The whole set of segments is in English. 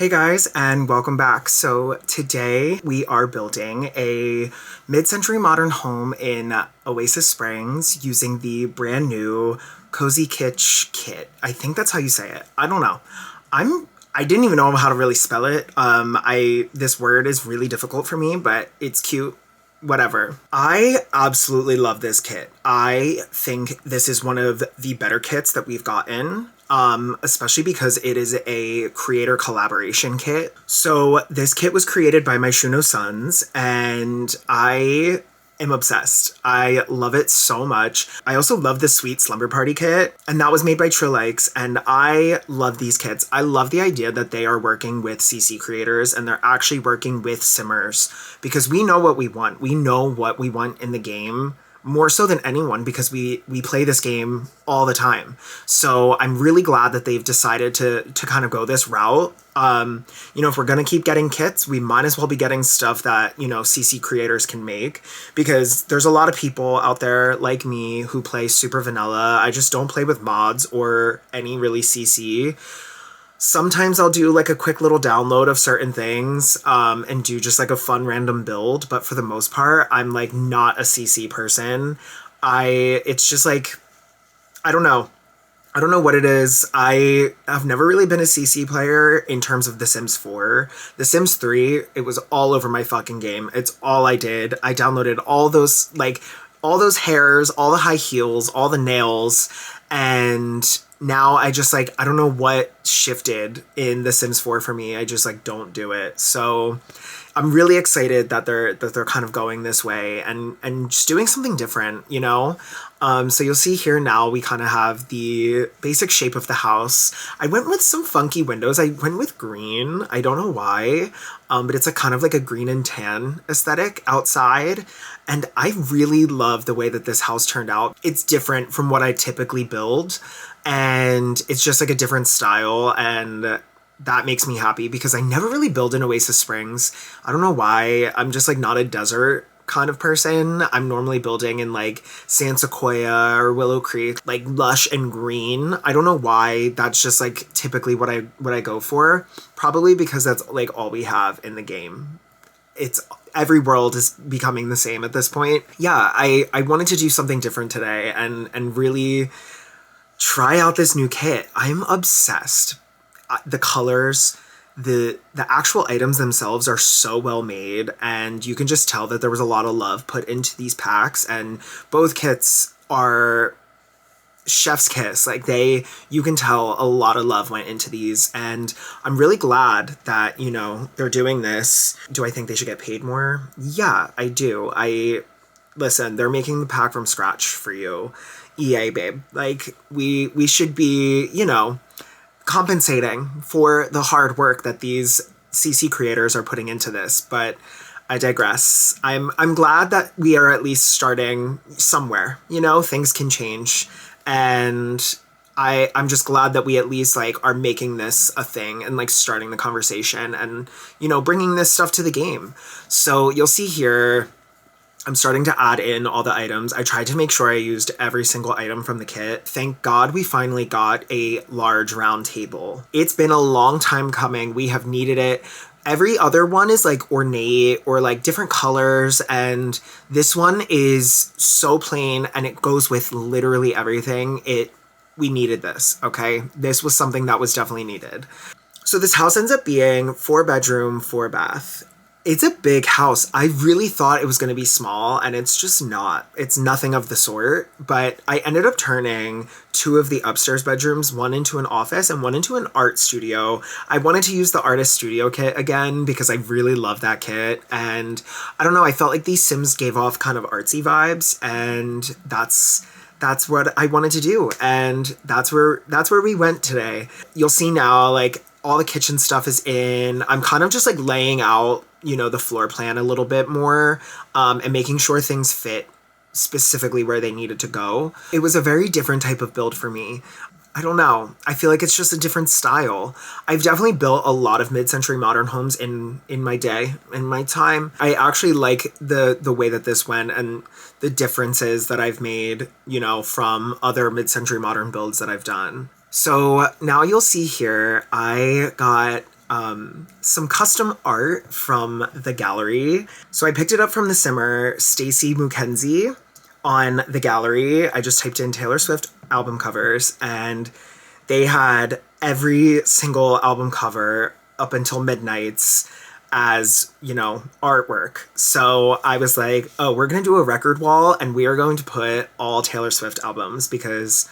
Hey guys, and welcome back. So today we are building a mid-century modern home in Oasis Springs using the brand new Cozy Kitsch kit. I think that's how you say it. I don't know. I didn't even know how to really spell it. This word is really difficult for me, but it's cute. Whatever. I absolutely love this kit. I think this is one of the better kits that we've gotten. Especially because it is a creator collaboration kit. So this kit was created by my Shuno sons, and I am obsessed. I love it so much. I also love the Sweet Slumber Party kit, and that was made by Trillikes, and I love these kits. I love the idea that they are working with CC creators, and they're actually working with simmers, because we know what we want. We know what we want in the game, more so than anyone, because we play this game all the time. So I'm really glad that they've decided to kind of go this route. If we're gonna keep getting kits, we might as well be getting stuff that, CC creators can make, because there's a lot of people out there like me who play super vanilla. I just don't play with mods or any really CC. Sometimes I'll do like a quick little download of certain things and do just like a fun random build, but for the most part, I'm like not a CC person. It's just like, I don't know. I don't know what it is. I have never really been a CC player in terms of The Sims 4. The Sims 3, it was all over my fucking game. It's all I did. I downloaded all those hairs, all the high heels, all the nails, and now I just I don't know what shifted in The Sims 4 for me. I just don't do it. So I'm really excited that they're kind of going this way and just doing something different, So you'll see here now we kind of have the basic shape of the house. I went with some funky windows. I went with green. I don't know why, but it's kind of like a green and tan aesthetic outside. And I really love the way that this house turned out. It's different from what I typically build, and it's just a different style, and that makes me happy because I never really build in Oasis Springs. I don't know why. I'm just not a desert kind of person. I'm normally building in San Sequoia or Willow Creek, lush and green. I don't know why. That's just typically what I go for. Probably because that's all we have in the game. Every world is becoming the same at this point. Yeah, I wanted to do something different today and really try out this new kit. I'm obsessed. The colors, the actual items themselves are so well made, and you can just tell that there was a lot of love put into these packs, and both kits are chef's kiss. You can tell a lot of love went into these, and I'm really glad that, they're doing this. Do I think they should get paid more? Yeah, I do. Listen, they're making the pack from scratch for you. EA, babe. We should be, compensating for the hard work that these CC creators are putting into this, but I digress. I'm glad that we are at least starting somewhere. Things can change, and I'm just glad that we at least are making this a thing and starting the conversation and bringing this stuff to the game. So you'll see here, I'm starting to add in all the items. I tried to make sure I used every single item from the kit. Thank God we finally got a large round table. It's been a long time coming. We have needed it. Every other one is ornate or different colors, and this one is so plain and it goes with literally everything. We needed this, okay? This was something that was definitely needed. So this house ends up being 4-bedroom, 4-bath. It's a big house. I really thought it was going to be small, and it's just not. It's nothing of the sort, but I ended up turning 2 of the upstairs bedrooms, one into an office and one into an art studio. I wanted to use the artist studio kit again because I really love that kit, and I don't know, I felt like these Sims gave off kind of artsy vibes, and that's what I wanted to do, and that's where we went today. You'll see now, all the kitchen stuff is in. I'm kind of just laying out, the floor plan a little bit more, and making sure things fit specifically where they needed to go. It was a very different type of build for me. I don't know. I feel like it's just a different style. I've definitely built a lot of mid-century modern homes in my day, in my time. I actually like the way that this went and the differences that I've made, from other mid-century modern builds that I've done. So now you'll see here, I got some custom art from the gallery. So I picked it up from the Simmer, Stacey Mukenzie on the gallery. I just typed in Taylor Swift album covers, and they had every single album cover up until Midnight's as, artwork. So I was like, oh, we're going to do a record wall and we are going to put all Taylor Swift albums because,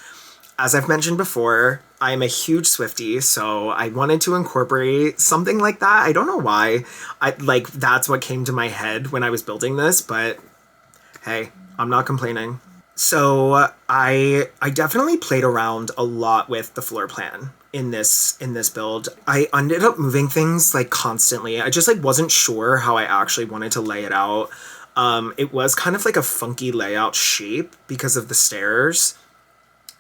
as I've mentioned before, I'm a huge Swiftie, so I wanted to incorporate something like that. I don't know why. That's what came to my head when I was building this, but hey, I'm not complaining. So I definitely played around a lot with the floor plan in this build. I ended up moving things constantly. I just wasn't sure how I actually wanted to lay it out. It was kind of a funky layout shape because of the stairs.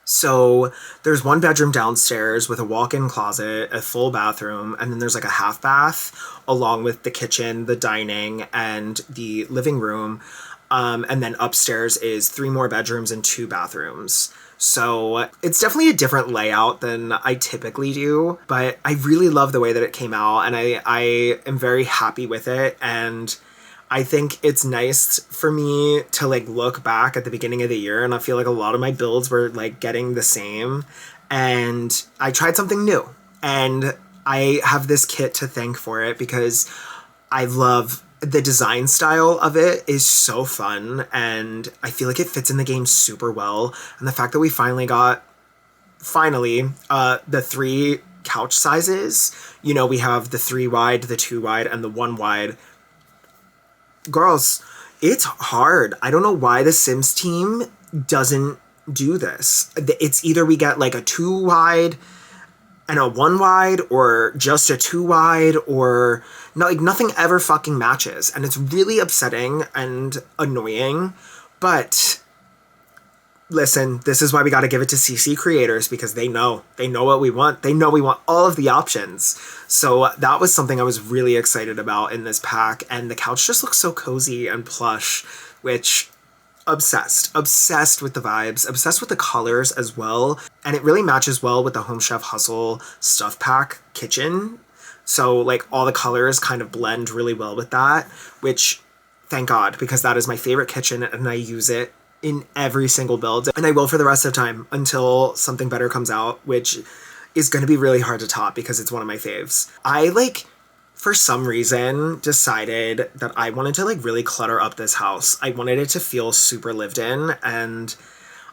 So there's one bedroom downstairs with a walk-in closet, a full bathroom, and then there's a half bath along with the kitchen, the dining, and the living room. And then upstairs is 3 more bedrooms and 2 bathrooms. So it's definitely a different layout than I typically do, but I really love the way that it came out, and I am very happy with it. And I think it's nice for me to look back at the beginning of the year, and I feel a lot of my builds were getting the same, and I tried something new, and I have this kit to thank for it because I love the design style of it is so fun, and I feel it fits in the game super well. And the fact that we finally got the 3 couch sizes, we have the 3 wide, the 2 wide, and the 1 wide. Girls, it's hard. I don't know why the Sims team doesn't do this. It's either we get a 2 wide and a 1 wide, or just a 2 wide, or no, nothing ever fucking matches. And it's really upsetting and annoying. But listen, this is why we got to give it to CC creators, because they know what we want. They know we want all of the options. So that was something I was really excited about in this pack. And the couch just looks so cozy and plush, which obsessed with the vibes, obsessed with the colors as well. And it really matches well with the Home Chef Hustle stuff pack kitchen. So all the colors kind of blend really well with that, which thank God, because that is my favorite kitchen and I use it in every single build, and I will for the rest of the time until something better comes out, which is going to be really hard to top because it's one of my faves. I for some reason decided that I wanted to really clutter up this house. I wanted it to feel super lived in, and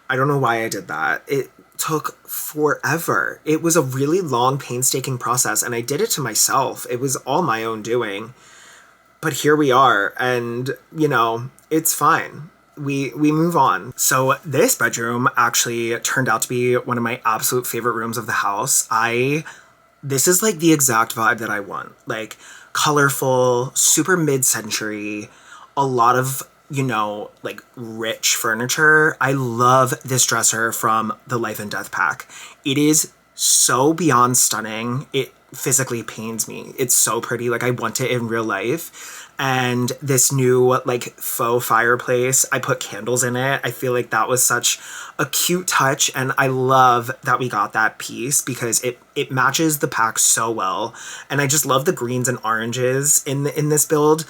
I don't know why I did that. It took forever. It was a really long, painstaking process, and I did it to myself. It was all my own doing. But here we are, and it's fine. We move on. So this bedroom actually turned out to be one of my absolute favorite rooms of the house. This is the exact vibe that I want. Colorful, super mid-century, a lot of, rich furniture. I love this dresser from the Life and Death pack. It is so beyond stunning. It physically pains me. It's so pretty. I want it in real life. And this new faux fireplace, I put candles in it. I feel that was such a cute touch, and I love that we got that piece because it matches the pack so well. And I just love the greens and oranges in this build.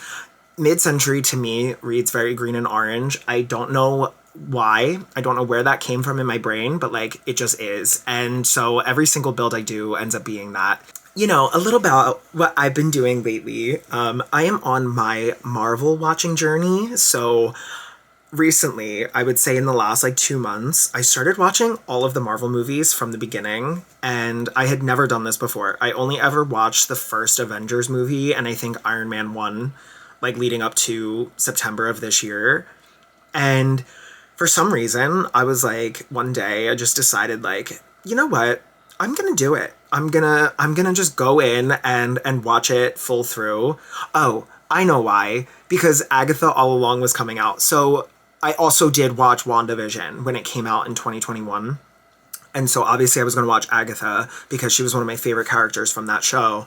Mid-century to me reads very green and orange. I don't know why. I don't know where that came from in my brain, but it just is. And so every single build I do ends up being that. A little about what I've been doing lately. I am on my Marvel watching journey. So recently, I would say in the last 2 months, I started watching all of the Marvel movies from the beginning, and I had never done this before. I only ever watched the first Avengers movie, and I think Iron Man 1, leading up to September of this year. And for some reason, I was one day, I just decided you know what? I'm gonna do it. I'm gonna just go in and watch it full through. Oh, I know why. Because Agatha All Along was coming out. So I also did watch WandaVision when it came out in 2021. And so obviously I was gonna watch Agatha because she was one of my favorite characters from that show.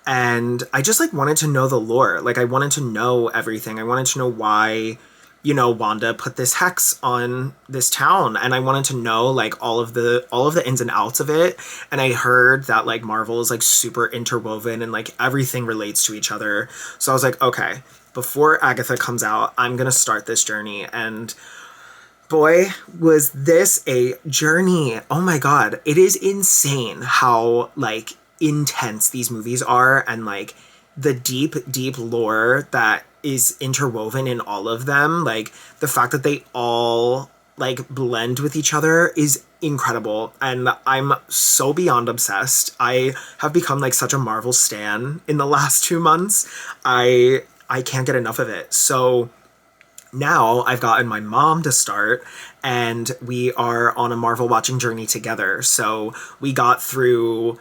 And I just wanted to know the lore. I wanted to know everything. I wanted to know why Wanda put this hex on this town, and I wanted to know like all of the ins and outs of it. And I heard that like Marvel is like super interwoven and like everything relates to each other. So I was like, okay, before Agatha comes out, I'm gonna start this journey. And boy, was this a journey. Oh my god. It is insane how like intense these movies are, and like the deep, deep lore that is interwoven in all of them. Like the fact that they all like blend with each other is incredible. And I'm so beyond obsessed. I have become like such a Marvel stan in the last 2 months. I can't get enough of it. So now I've gotten my mom to start, and we are on a Marvel watching journey together. So we got through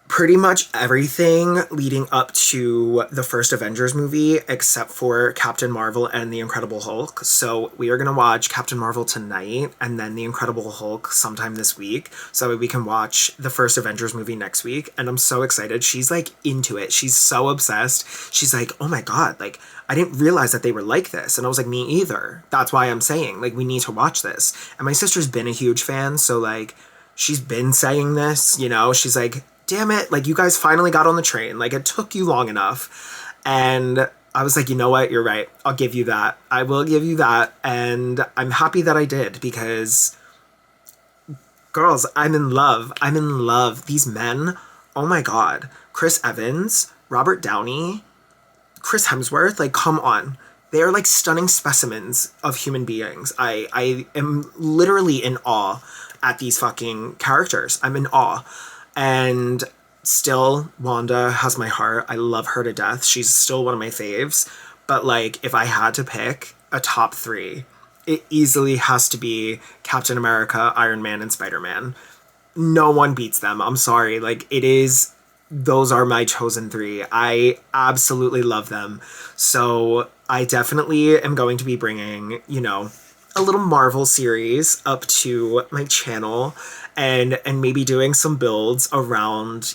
pretty much everything leading up to the first Avengers movie, except for Captain Marvel and the Incredible Hulk. So we are going to watch Captain Marvel tonight, and then the Incredible Hulk sometime this week, so we can watch the first Avengers movie next week. And I'm so excited. She's like into it. She's so obsessed. She's like, oh my god, like I didn't realize that they were like this. And I was like, me either. That's why I'm saying like we need to watch this. And my sister's been a huge fan, so like she's been saying this, she's like, damn it, like you guys finally got on the train. Like it took you long enough. And I was like, you know what? You're right. I'll give you that. I will give you that. And I'm happy that I did, because girls, I'm in love. I'm in love. These men, oh my god. Chris Evans, Robert Downey, Chris Hemsworth, like come on. They are like stunning specimens of human beings. I am literally in awe at these fucking characters. I'm in awe. And still, Wanda has my heart. I love her to death. She's still one of my faves. But like, if I had to pick a top 3, it easily has to be Captain America, Iron Man, and Spider-Man. No one beats them. I'm sorry. Like, those are my chosen 3. I absolutely love them. So I definitely am going to be bringing, a little Marvel series up to my channel, and maybe doing some builds around,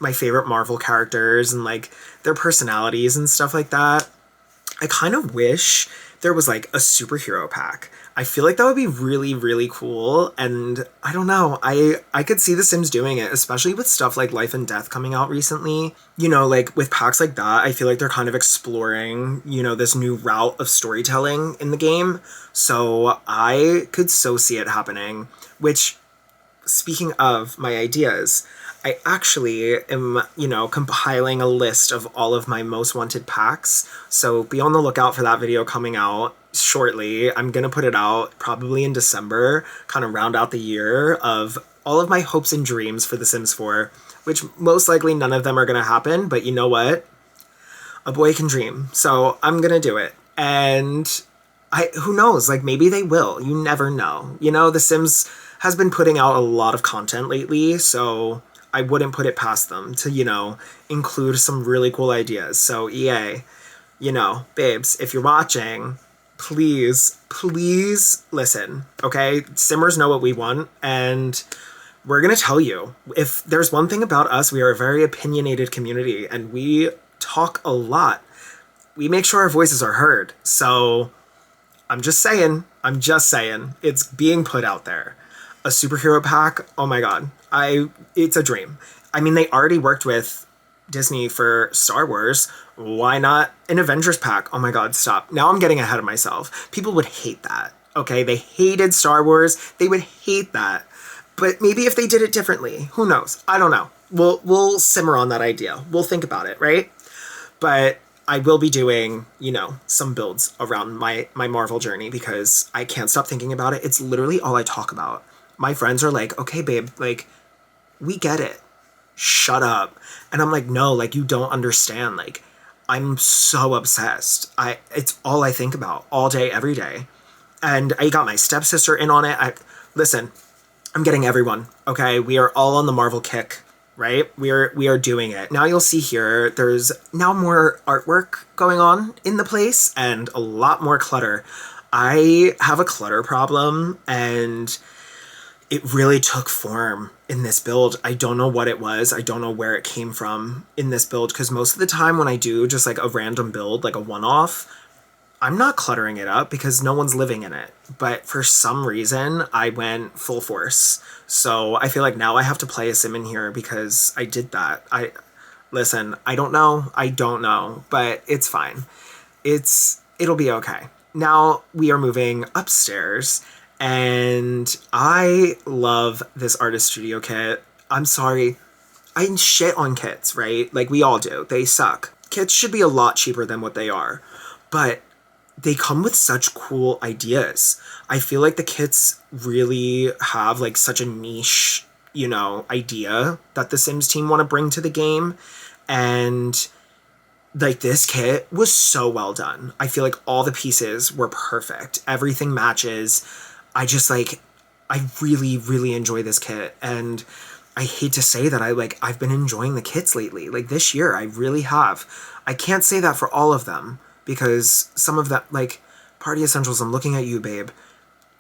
my favorite Marvel characters and like their personalities and stuff like that. I kind of wish there was like a superhero pack. I feel like that would be really, really cool. And I don't know, I could see The Sims doing it, especially with stuff like Life and Death coming out recently. Like with packs like that, I feel like they're kind of exploring, this new route of storytelling in the game. So I could so see it happening, which, speaking of my ideas, I actually am, compiling a list of all of my most wanted packs. So be on the lookout for that video coming out shortly. I'm going to put it out probably in December, kind of round out the year of all of my hopes and dreams for The Sims 4, which most likely none of them are going to happen. But you know what? A boy can dream. So I'm going to do it. And who knows? Like maybe they will. You never know. The Sims has been putting out a lot of content lately, so I wouldn't put it past them to, include some really cool ideas. So EA, babes, if you're watching, please listen, okay? Simmers know what we want, and we're gonna tell you. If there's one thing about us, we are a very opinionated community, and we talk a lot. We make sure our voices are heard. So I'm just saying, it's being put out there. A superhero pack, oh my god, it's a dream. I mean, they already worked with Disney for Star Wars. Why not an Avengers pack? Oh my god, stop. Now I'm getting ahead of myself. People would hate that, okay? They hated Star Wars. They would hate that. But maybe if they did it differently, who knows? I don't know. We'll simmer on that idea. We'll think about it, right? But I will be doing, some builds around my Marvel journey, because I can't stop thinking about it. It's literally all I talk about. My friends are like, okay, babe, like, we get it. Shut up. And I'm like, no, like, you don't understand. Like, I'm so obsessed. It's all I think about all day, every day. And I got my stepsister in on it. Listen, I'm getting everyone, okay? We are all on the Marvel kick, right? We are doing it. Now you'll see here, there's now more artwork going on in the place and a lot more clutter. I have a clutter problem, and it really took form in this build. I don't know what it was. I don't know where it came from in this build, because most of the time when I do just like a random build, like a one-off, I'm not cluttering it up because no one's living in it. But for some reason, I went full force. So I feel like now I have to play a sim in here because I did that. Listen, I don't know. I don't know, but it's fine. It'll be okay. Now we are moving upstairs, and I love this artist studio kit. I'm sorry. I shit on kits, right? Like we all do. They suck. Kits should be a lot cheaper than what they are. But they come with such cool ideas. I feel like the kits really have like such a niche, idea that the Sims team want to bring to the game. And like this kit was so well done. I feel like all the pieces were perfect. Everything matches. I really, really enjoy this kit. And I hate to say that I've been enjoying the kits lately. Like this year, I really have. I can't say that for all of them because some of that, like Party Essentials, I'm looking at you, babe.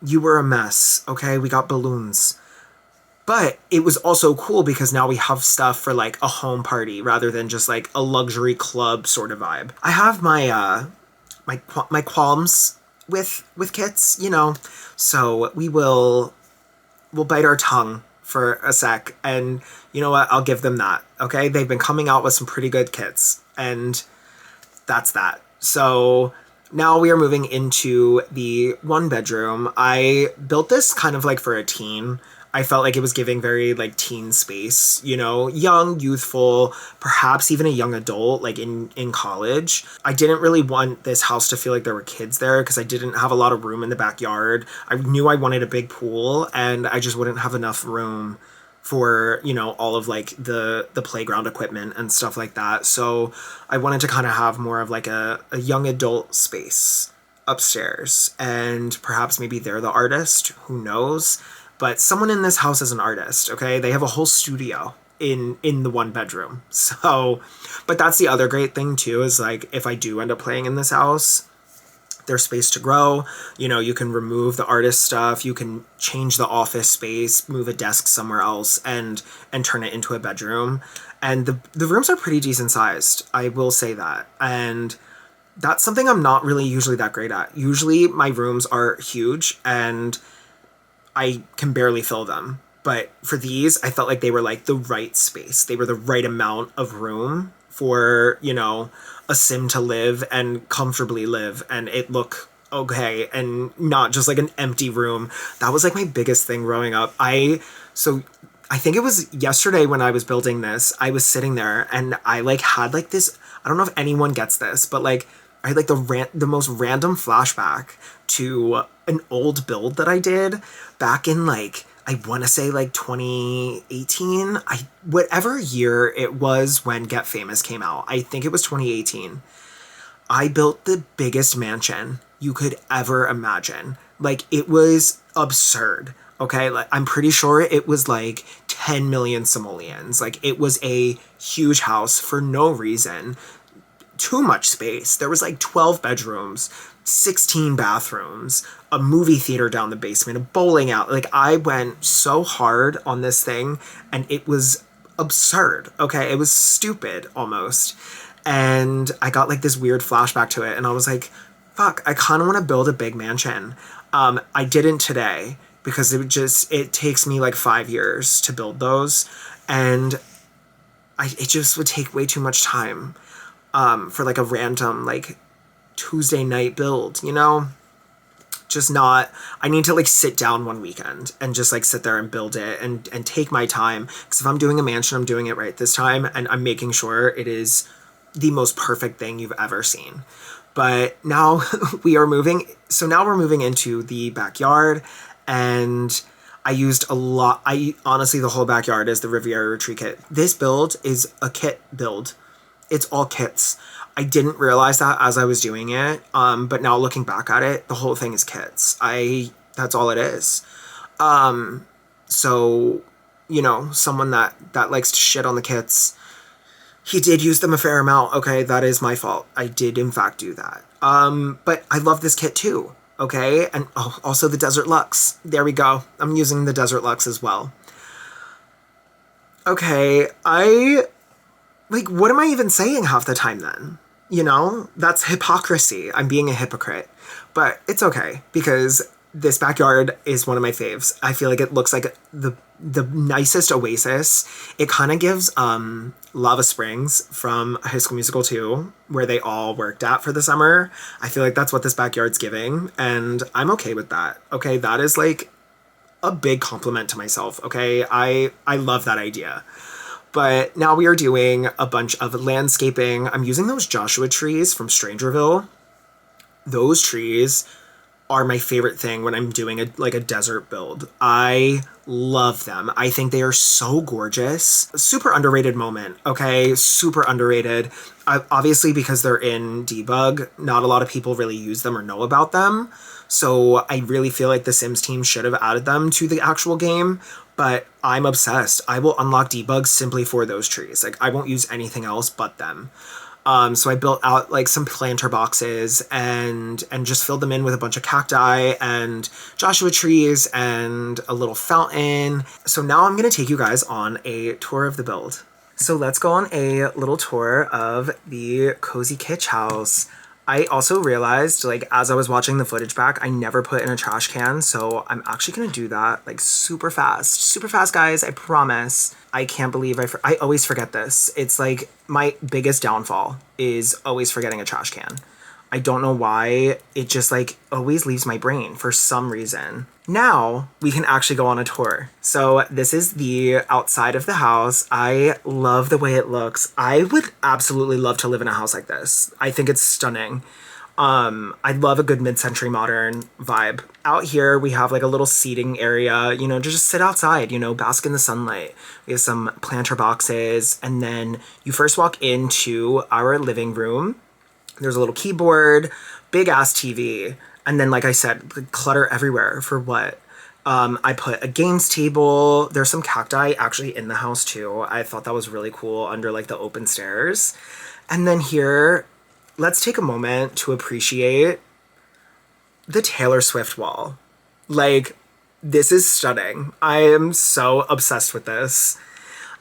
You were a mess, okay? We got balloons. But it was also cool because now we have stuff for like a home party rather than just like a luxury club sort of vibe. I have my qualms with kits, so we'll bite our tongue for a sec, and you know what? I'll give them that. Okay, they've been coming out with some pretty good kits, and that's that. So now we are moving into the one bedroom. I built this kind of like for a teen. I felt like it was giving very like teen space, young, youthful, perhaps even a young adult, like in college. I didn't really want this house to feel like there were kids there because I didn't have a lot of room in the backyard. I knew I wanted a big pool and I just wouldn't have enough room for, all of like the playground equipment and stuff like that. So I wanted to kind of have more of like a young adult space upstairs, and perhaps maybe they're the artist, who knows? But someone in this house is an artist, okay? They have a whole studio in the one bedroom. So, but that's the other great thing too, is like if I do end up playing in this house, there's space to grow. You can remove the artist stuff, you can change the office space, move a desk somewhere else and turn it into a bedroom. And the rooms are pretty decent sized, I will say that. And that's something I'm not really usually that great at. Usually my rooms are huge and I can barely fill them. But for these, I felt like they were like the right space. They were the right amount of room for, a sim to live and comfortably live and it look okay and not just like an empty room. That was like my biggest thing growing up. So I think it was yesterday when I was building this, I was sitting there and I like had like this, I don't know if anyone gets this, but like I had like the most random flashback to an old build that I did back in like, I want to say like 2018, whatever year it was when Get Famous came out. I think it was 2018. I built the biggest mansion you could ever imagine. Like it was absurd. Okay, like I'm pretty sure it was like 10 million simoleons. Like it was a huge house for no reason. Too much space. There was like 12 bedrooms, 16 bathrooms, a movie theater down the basement, a bowling alley. Like I went so hard on this thing and it was absurd. Okay, it was stupid almost. And I got like this weird flashback to it and I was like, fuck, I kind of want to build a big mansion. I didn't today because it takes me like 5 years to build those. And it just would take way too much time. For like a random like Tuesday night build, just not, I need to like sit down one weekend and just like sit there and build it and take my time. Because if I'm doing a mansion, I'm doing it right this time and I'm making sure it is the most perfect thing you've ever seen. But now we're moving into the backyard, and I used a lot. Honestly, the whole backyard is the Riviera Retreat kit. This build is a kit build. It's all kits. I didn't realize that as I was doing it, but now looking back at it, the whole thing is kits. That's all it is. So, someone that likes to shit on the kits, he did use them a fair amount. Okay, that is my fault. I did in fact do that. But I love this kit too. Okay, and also the Desert Luxe. There we go. I'm using the Desert Luxe as well. Okay, what am I even saying half the time then? You know, that's hypocrisy. I'm being a hypocrite. But it's okay because this backyard is one of my faves. I feel like it looks like the nicest oasis. It kind of gives Lava Springs from High School Musical 2, where they all worked at for the summer. I feel like that's what this backyard's giving, and I'm okay with that. Okay, that is like a big compliment to myself. Okay, I love that idea. But now we are doing a bunch of landscaping. I'm using those Joshua trees from Strangerville. Those trees are my favorite thing when I'm doing a desert build. I love them. I think they are so gorgeous. Super underrated moment, okay? Super underrated. Obviously, because they're in debug, not a lot of people really use them or know about them. So I really feel like the Sims team should have added them to the actual game, but I'm obsessed. I will unlock debugs simply for those trees. Like, I won't use anything else but them. So I built out like some planter boxes and just filled them in with a bunch of cacti and Joshua trees and a little fountain. So now I'm going to take you guys on a tour of the build. So let's go on a little tour of the Cozy Kitsch house. I also realized, like, as I was watching the footage back, I never put in a trash can, so I'm actually gonna do that, like, super fast. Super fast, guys, I promise. I can't believe I always forget this. It's, like, my biggest downfall is always forgetting a trash can. I don't know why, it just, like, always leaves my brain for some reason. Now, we can actually go on a tour. So this is the outside of the house. I love the way it looks. I would absolutely love to live in a house like this. I think it's stunning. I love a good mid-century modern vibe. Out here, we have like a little seating area, you know, to just sit outside, you know, bask in the sunlight. We have some planter boxes, and then you first walk into our living room. There's a little keyboard, big ass TV, and then, like I said, clutter everywhere. For what? I put a games table. There's some cacti actually in the house too. I thought that was really cool under like the open stairs. And then here, let's take a moment to appreciate the Taylor Swift wall. Like, this is stunning. I am so obsessed with this.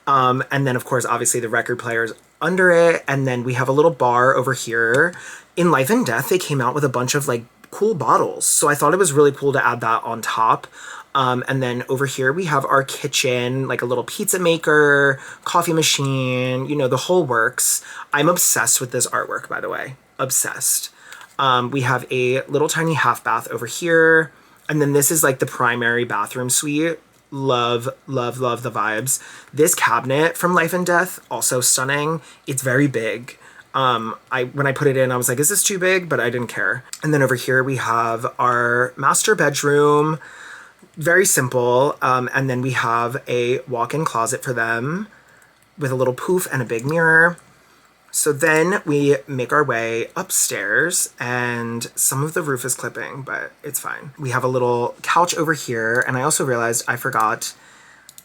And then, of course, obviously the record player's under it. And then we have a little bar over here. In Life and Death, they came out with a bunch of, like, cool bottles. So I thought it was really cool to add that on top. And then over here, we have our kitchen, like a little pizza maker, coffee machine, you know, the whole works. I'm obsessed with this artwork, by the way. Obsessed. We have a little tiny half bath over here. And then this is, like, the primary bathroom suite. Love, love, love the vibes. This cabinet from Life and Death, also stunning. It's very big. When I put it in, I was like, is this too big? But I didn't care. And then over here we have our master bedroom. Very simple. And then we have a walk-in closet for them with a little poof and a big mirror. So then we make our way upstairs, and some of the roof is clipping, but it's fine. We have a little couch over here, and I also realized I forgot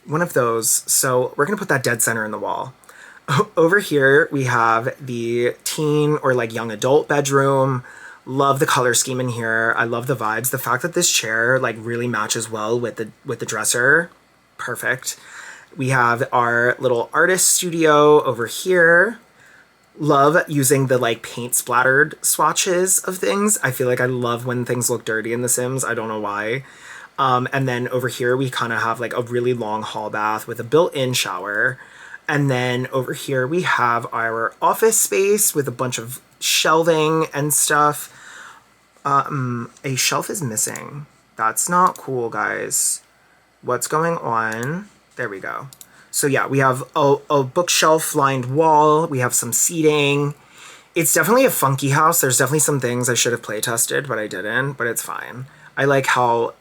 one of those, so we're gonna put that dead center in the wall. Over here, we have the teen or like young adult bedroom. Love the color scheme in here. I love the vibes. The fact that this chair like really matches well with the dresser, perfect. We have our little artist studio over here. Love using the like paint splattered swatches of things. I feel like I love when things look dirty in The Sims. I don't know why. And then over here we kind of have like a really long hall bath with a built-in shower. And then over here we have our office space with a bunch of shelving and stuff. A shelf is missing. That's not cool, guys. What's going on? There we go. So yeah, we have a bookshelf lined wall. We have some seating. It's definitely a funky house. There's definitely some things I should have play tested, but I didn't, but it's fine. I like how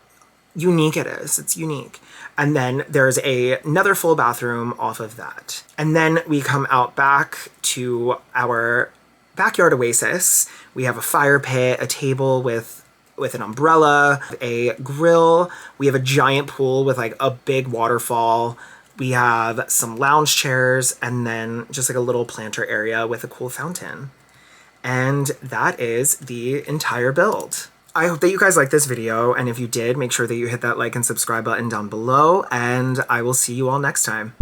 unique it is. It's unique. And then there's another full bathroom off of that. And then we come out back to our backyard oasis. We have a fire pit, a table with an umbrella, a grill. We have a giant pool with like a big waterfall. We have some lounge chairs, and then just like a little planter area with a cool fountain. And that is the entire build. I hope that you guys liked this video, and if you did, make sure that you hit that like and subscribe button down below, and I will see you all next time.